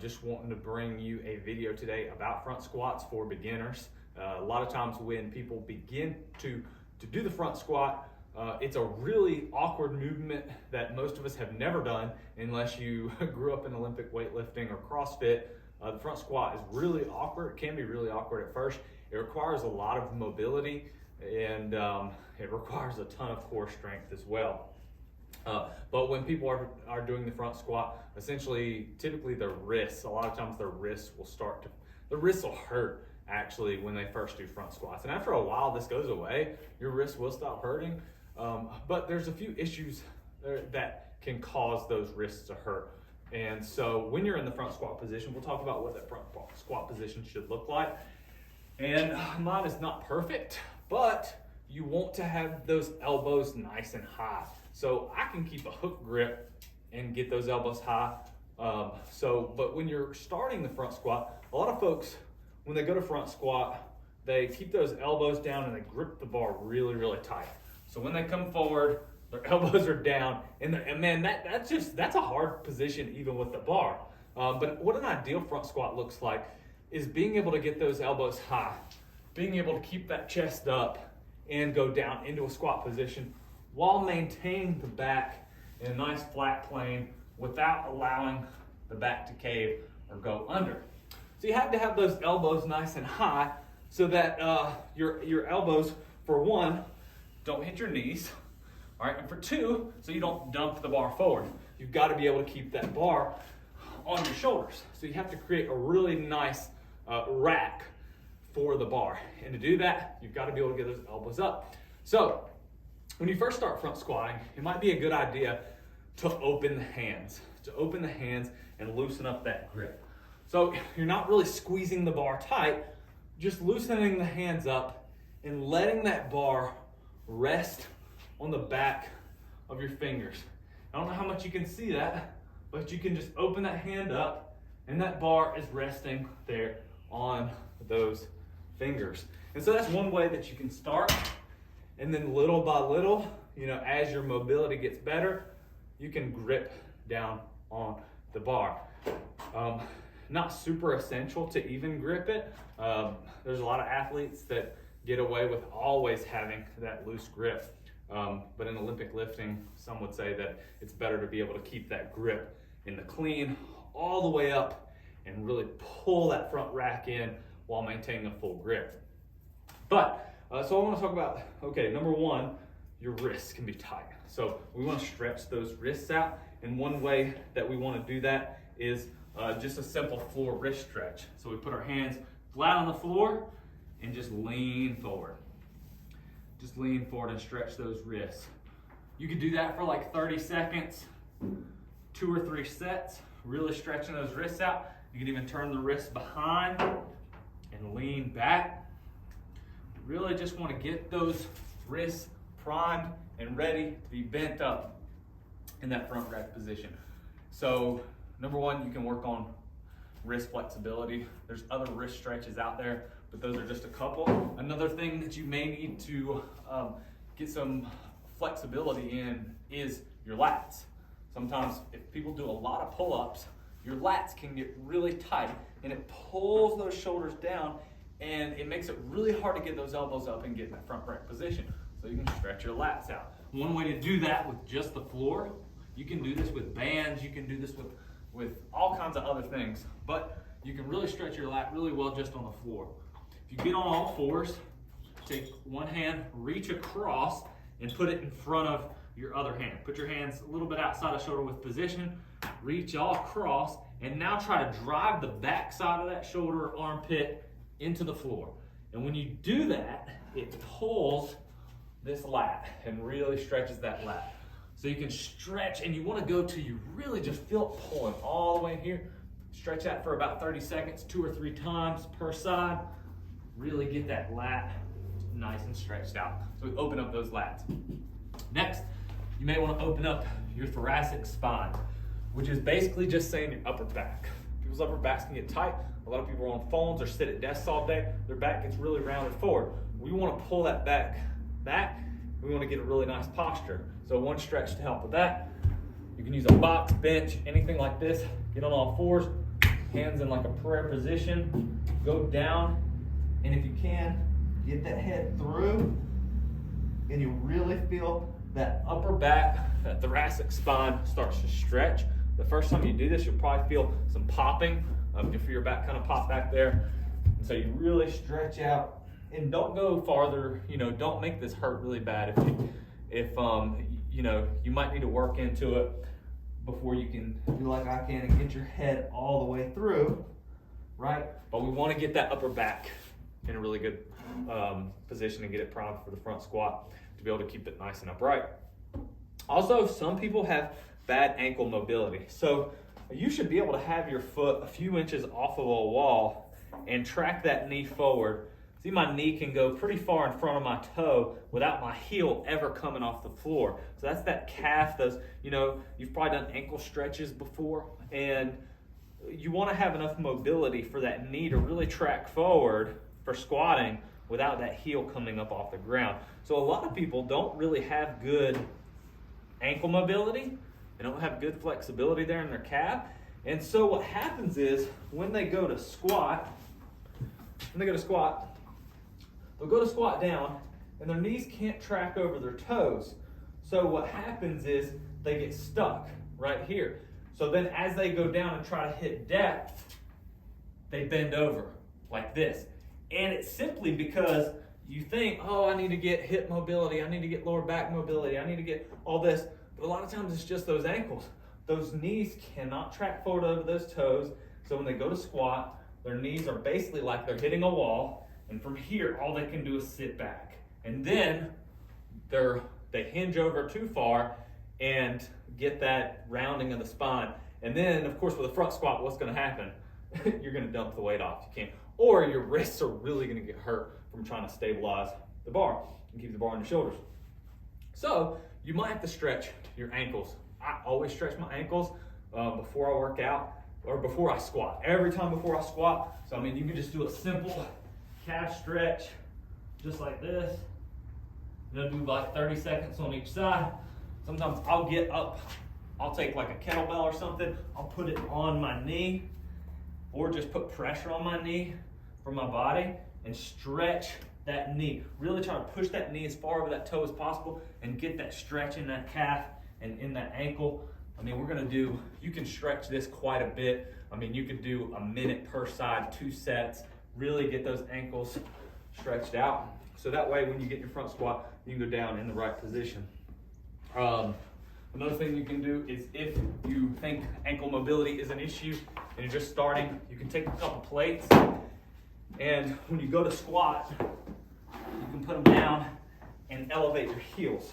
Just wanting to bring you a video today about front squats for beginners. A lot of times when people begin to do the front squat, it's a really awkward movement that most of us have never done unless you grew up in Olympic weightlifting or CrossFit. The front squat is really awkward. It can be really awkward at first. It requires a lot of mobility and it requires a ton of core strength as well. But when people are doing the front squat, essentially, typically their wrists, a lot of times their wrists will hurt actually when they first do front squats. And after a while, this goes away. Your wrists will stop hurting. But there's a few issues that can cause those wrists to hurt. And so when you're in the front squat position, we'll talk about what that front squat position should look like. And mine is not perfect, but you want to have those elbows nice and high. So I can keep a hook grip and get those elbows high. But when you're starting the front squat, a lot of folks, when they go to front squat, they keep those elbows down and they grip the bar really, really tight. So when they come forward, their elbows are down, and man, that's a hard position even with the bar. But what an ideal front squat looks like is being able to get those elbows high, being able to keep that chest up and go down into a squat position while maintaining the back in a nice flat plane without allowing the back to cave or go under. So you have to have those elbows nice and high so that your elbows, for one, don't hit your knees, all right, and for two, so you don't dump the bar forward. You've got to be able to keep that bar on your shoulders. So you have to create a really nice rack for the bar. And to do that, you've got to be able to get those elbows up. So when you first start front squatting, it might be a good idea to open the hands, and loosen up that grip. So you're not really squeezing the bar tight, just loosening the hands up and letting that bar rest on the back of your fingers. I don't know how much you can see that, but you can just open that hand up and that bar is resting there on those fingers. And so that's one way that you can start. And then little by little, as your mobility gets better, you can grip down on the bar. Not super essential to even grip it. There's a lot of athletes that get away with always having that loose grip. But in Olympic lifting, some would say that it's better to be able to keep that grip in the clean all the way up and really pull that front rack in while maintaining a full grip. But, so I want to talk about, okay, number one, your wrists can be tight. So we want to stretch those wrists out. And one way that we want to do that is just a simple floor wrist stretch. So we put our hands flat on the floor and just lean forward. Just lean forward and stretch those wrists. You could do that for like 30 seconds, 2 or 3 sets, really stretching those wrists out. You can even turn the wrists behind and lean back. Really just want to get those wrists primed and ready to be bent up in that front rack position. So number one, you can work on wrist flexibility. There's other wrist stretches out there, but those are just a couple. Another thing that you may need to get some flexibility in is your lats. Sometimes if people do a lot of pull-ups, your lats can get really tight and it pulls those shoulders down and it makes it really hard to get those elbows up and get in that front rack position. So you can stretch your lats out. One way to do that with just the floor, you can do this with bands, you can do this with all kinds of other things, but you can really stretch your lat really well just on the floor. If you get on all fours, take one hand, reach across, and put it in front of your other hand. Put your hands a little bit outside of shoulder width position, reach all across, and now try to drive the back side of that shoulder or armpit into the floor. And when you do that, it pulls this lat and really stretches that lat. So you can stretch, and you want to go till you really just feel it pulling all the way in here. Stretch that for about 30 seconds, 2 or 3 times per side. Really get that lat nice and stretched out. So we open up those lats. Next, you may want to open up your thoracic spine, which is basically just saying your upper back. People's upper backs can get tight. A lot of people are on phones or sit at desks all day. Their back gets really rounded forward. We want to pull that back. We want to get a really nice posture. So one stretch to help with that, you can use a box, bench, anything like this. Get on all fours, hands in like a prayer position, go down, and if you can, get that head through, and you really feel that upper back, that thoracic spine starts to stretch. The first time you do this, you'll probably feel some popping. If your back kind of pop back there. And so you really stretch out and don't go farther, don't make this hurt really bad. If you might need to work into it before you can do like I can and get your head all the way through, right? But we want to get that upper back in a really good position and get it primed for the front squat to be able to keep it nice and upright. Also, some people have bad ankle mobility. So you should be able to have your foot a few inches off of a wall and track that knee forward. See, my knee can go pretty far in front of my toe without my heel ever coming off the floor. So that's that calf, you've probably done ankle stretches before, and you want to have enough mobility for that knee to really track forward for squatting without that heel coming up off the ground. So a lot of people don't really have good ankle mobility. They don't have good flexibility there in their calf. And so what happens is when they go to squat, they'll go to squat down and their knees can't track over their toes. So what happens is they get stuck right here. So then as they go down and try to hit depth, they bend over like this. And it's simply because you think, oh, I need to get hip mobility, I need to get lower back mobility, I need to get all this. But a lot of times it's just those ankles. Those knees cannot track forward over those toes. So when they go to squat, their knees are basically like they're hitting a wall. And from here, all they can do is sit back. And then they hinge over too far and get that rounding of the spine. And then, of course, with a front squat, what's going to happen? You're going to dump the weight off. You can't. Or your wrists are really going to get hurt from trying to stabilize the bar and keep the bar on your shoulders. So you might have to stretch your ankles. I always stretch my ankles before I work out or before I squat. Every time before I squat. So, you can just do a simple calf stretch just like this. Do like 30 seconds on each side. Sometimes I'll get up, I'll take like a kettlebell or something, I'll put it on my knee or just put pressure on my knee from my body and stretch that knee. Really try to push that knee as far over that toe as possible and get that stretch in that calf and in that ankle. You can stretch this quite a bit. You could do a minute per side, 2 sets, really get those ankles stretched out. So that way when you get your front squat, you can go down in the right position. Another thing you can do is if you think ankle mobility is an issue and you're just starting, you can take a couple plates and when you go to squat, you can put them down and elevate your heels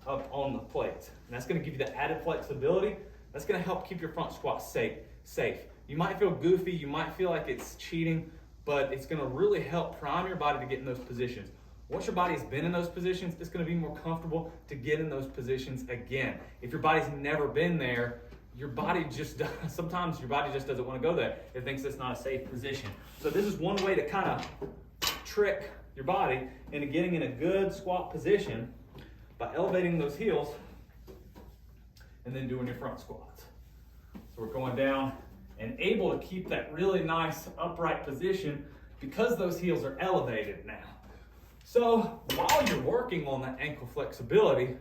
up on the plates. And that's going to give you the added flexibility. That's going to help keep your front squat safe. You might feel goofy, you might feel like it's cheating, but it's going to really help prime your body to get in those positions. Once your body's been in those positions, it's going to be more comfortable to get in those positions again. If your body's never been there, sometimes your body just doesn't want to go there. It thinks it's not a safe position. So this is one way to kind of trick your body into getting in a good squat position by elevating those heels and then doing your front squats. So we're going down and able to keep that really nice upright position because those heels are elevated now. So while you're working on that ankle flexibility,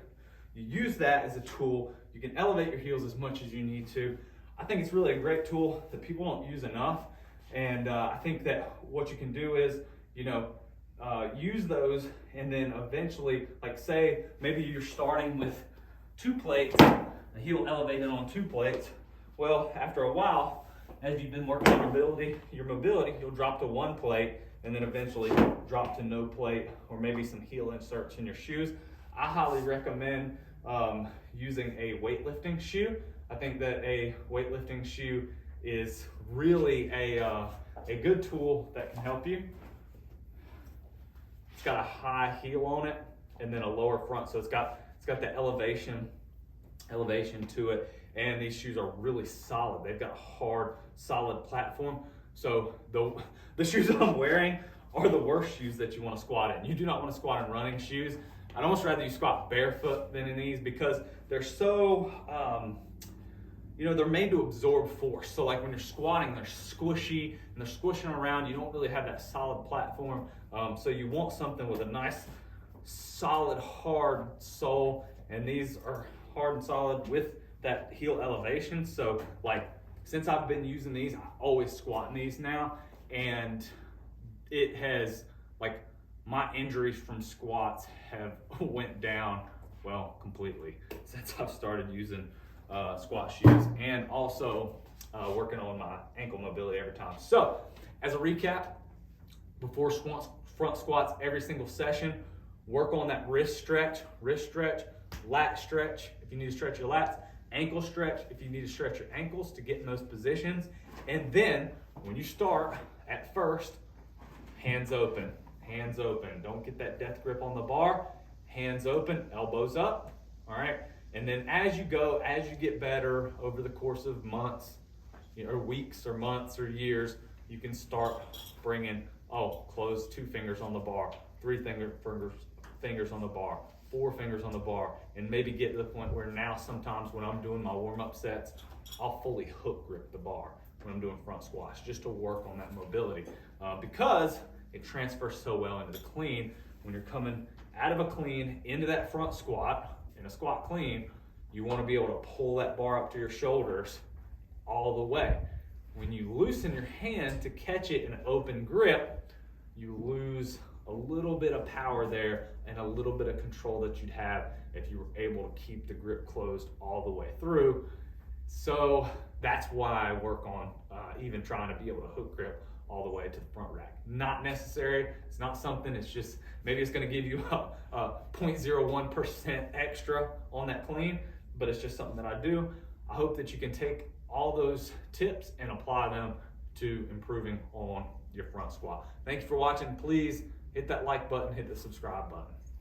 you use that as a tool. You can elevate your heels as much as you need to. I think it's really a great tool that people don't use enough. And I think that what you can do is, use those and then eventually, like say, maybe you're starting with 2 plates, a heel elevated on 2 plates. Well, after a while, as you've been working on your mobility, you'll drop to 1 plate and then eventually drop to no plate or maybe some heel inserts in your shoes. I highly recommend using a weightlifting shoe. I think that a weightlifting shoe is really a good tool that can help you. It's got a high heel on it and then a lower front, so it's got the elevation to it. And these shoes are really solid. They've got a hard, solid platform. So the shoes I'm wearing are the worst shoes that you want to squat in. You do not want to squat in running shoes. I'd almost rather you squat barefoot than in these because they're so, they're made to absorb force. So like when you're squatting, they're squishy and they're squishing around. You don't really have that solid platform. So you want something with a nice, solid, hard sole. And these are hard and solid with that heel elevation. So like, since I've been using these, I always squat in these now. And it has, like, my injuries from squats have went down, well, completely since I've started using squat shoes, and also working on my ankle mobility every time. So as a recap, before front squats, every single session, work on that wrist stretch, lat stretch if you need to stretch your lats, ankle stretch if you need to stretch your ankles to get in those positions. And then when you start, at first, hands open. Don't get that death grip on the bar. Hands open, elbows up, all right? And then as you go, as you get better over the course of months, or weeks or months or years, you can start bringing, close 2 fingers on the bar, 3 fingers on the bar, 4 fingers on the bar, and maybe get to the point where now sometimes when I'm doing my warm-up sets, I'll fully hook grip the bar when I'm doing front squats, just to work on that mobility, because it transfers so well into the clean. When you're coming out of a clean into that front squat, in a squat clean, you want to be able to pull that bar up to your shoulders all the way. When you loosen your hand to catch it in an open grip, you lose a little bit of power there and a little bit of control that you'd have if you were able to keep the grip closed all the way through. So that's why I work on even trying to be able to hook grip all the way to the front rack. Not necessary. It's not something, it's just, maybe it's going to give you a 0.01% extra on that clean, but it's just something that I do. I hope that you can take all those tips and apply them to improving on your front squat. Thank you for watching. Please hit that like button, hit the subscribe button.